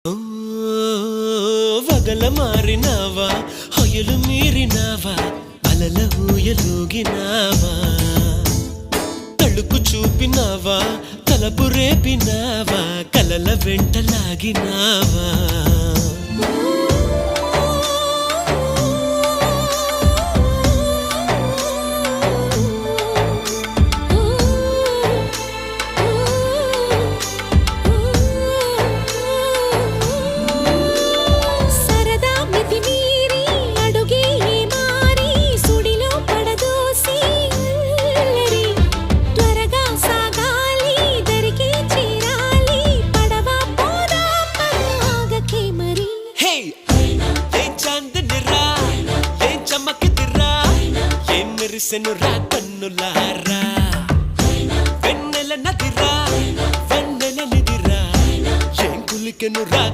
ఓ వగల మారినావా హొయలు మీరినావా అలల ఊయలూగినావా తళుకు చూపినావా తలపు రేపినావా కలల వెంటలాగినావా మెరిసెను రా కన్నులా